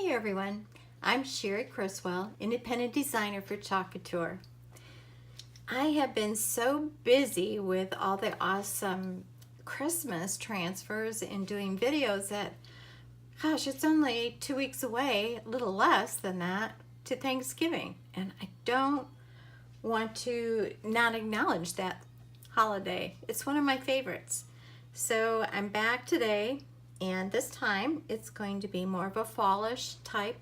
Hey everyone, I'm Cherie Criswell, independent designer for Chalk Couture. I have been so busy with all the awesome Christmas transfers and doing videos that, gosh, it's only 2 weeks away, a little less than that, to Thanksgiving. And I don't want to not acknowledge that holiday. It's one of my favorites. So I'm back today, and this time it's going to be more of a fallish type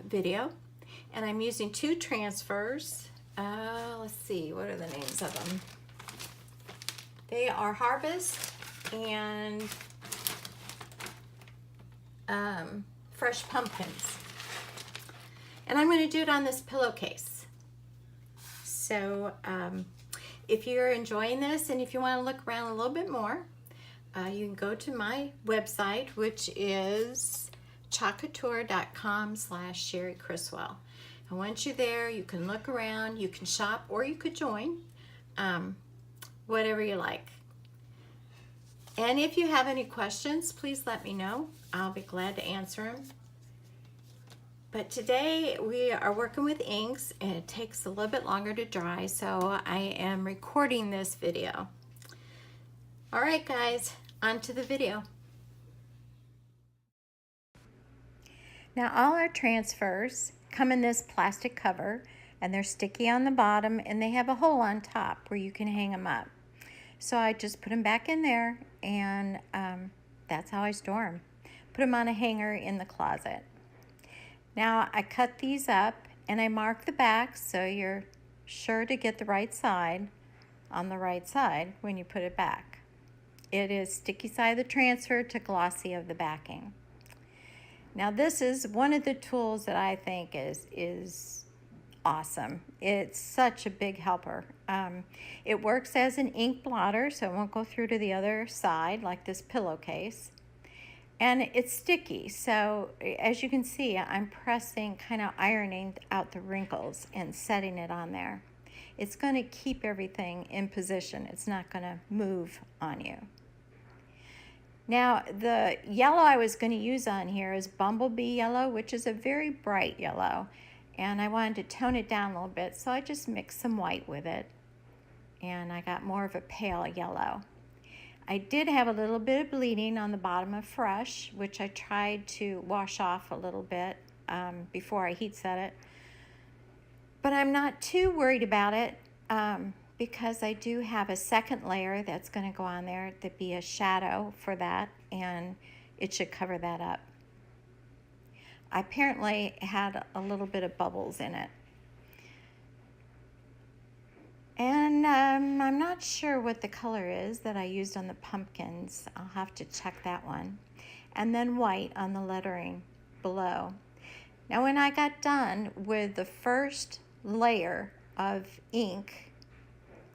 video. And I'm using two transfers. Let's see, what are the names of them? They are Harvest and Fresh Pumpkins. And I'm going to do it on this pillowcase. So if you're enjoying this and if you want to look around a little bit more, you can go to my website, which is chalkcouture.com/Cherie Criswell. And once you're there, you can look around, you can shop, or you could join, whatever you like. And if you have any questions, please let me know. I'll be glad to answer them. But today we are working with inks, and it takes a little bit longer to dry, so I am recording this video. All right, guys, on to the video. Now all our transfers come in this plastic cover, and they're sticky on the bottom, and they have a hole on top where you can hang them up. So I just put them back in there, and that's how I store them. Put them on a hanger in the closet. Now I cut these up and I mark the back so you're sure to get the right side on the right side when you put it back. It is sticky side of the transfer to glossy of the backing. Now this is one of the tools that I think is awesome. It's such a big helper. It works as an ink blotter, so it won't go through to the other side like this pillowcase. And it's sticky, so as you can see, I'm pressing, kind of ironing out the wrinkles and setting it on there. It's going to keep everything in position. It's not going to move on you. Now, the yellow I was going to use on here is Bumblebee yellow, which is a very bright yellow. And I wanted to tone it down a little bit, so I just mixed some white with it. And I got more of a pale yellow. I did have a little bit of bleeding on the bottom of Fresh, which I tried to wash off a little bit before I heat set it. But I'm not too worried about it because I do have a second layer that's going to go on there to be a shadow for that, and it should cover that up. I apparently had a little bit of bubbles in it. And I'm not sure what the color is that I used on the pumpkins. I'll have to check that one. And then white on the lettering below. Now when I got done with the first layer of ink,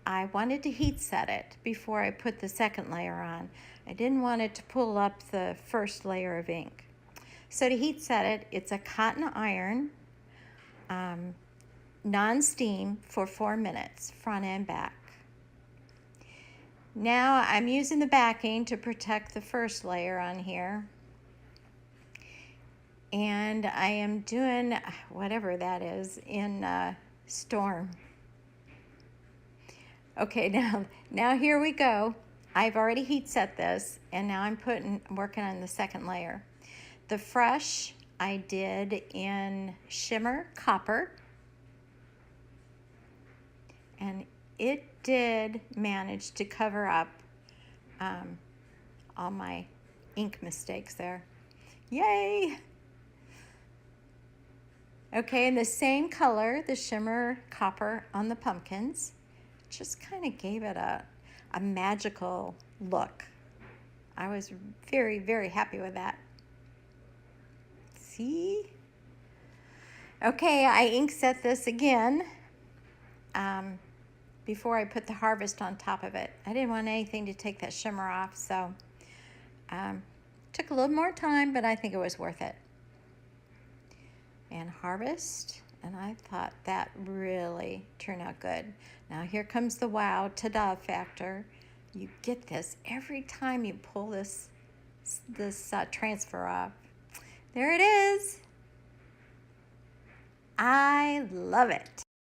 I wanted to heat set it before I put the second layer on. I didn't want it to pull up the first layer of ink. So to heat set it, it's a cotton iron, non-steam for 4 minutes, front and back. Now I'm using the backing to protect the first layer on here. And I am doing whatever that is in Storm. Okay, now here we go. I've already heat set this, and now I'm working on the second layer. The Fresh I did in Shimmer Copper. And it did manage to cover up all my ink mistakes there. Yay! Okay, and the same color, the Shimmer Copper on the pumpkins, just kind of gave it a magical look. I was very, very happy with that. See? Okay, I ink set this again. Before I put the Harvest on top of it. I didn't want anything to take that shimmer off, so took a little more time, but I think it was worth it. And Harvest, and I thought that really turned out good. Now here comes the wow, ta-da factor. You get this every time you pull this transfer off. There it is. I love it.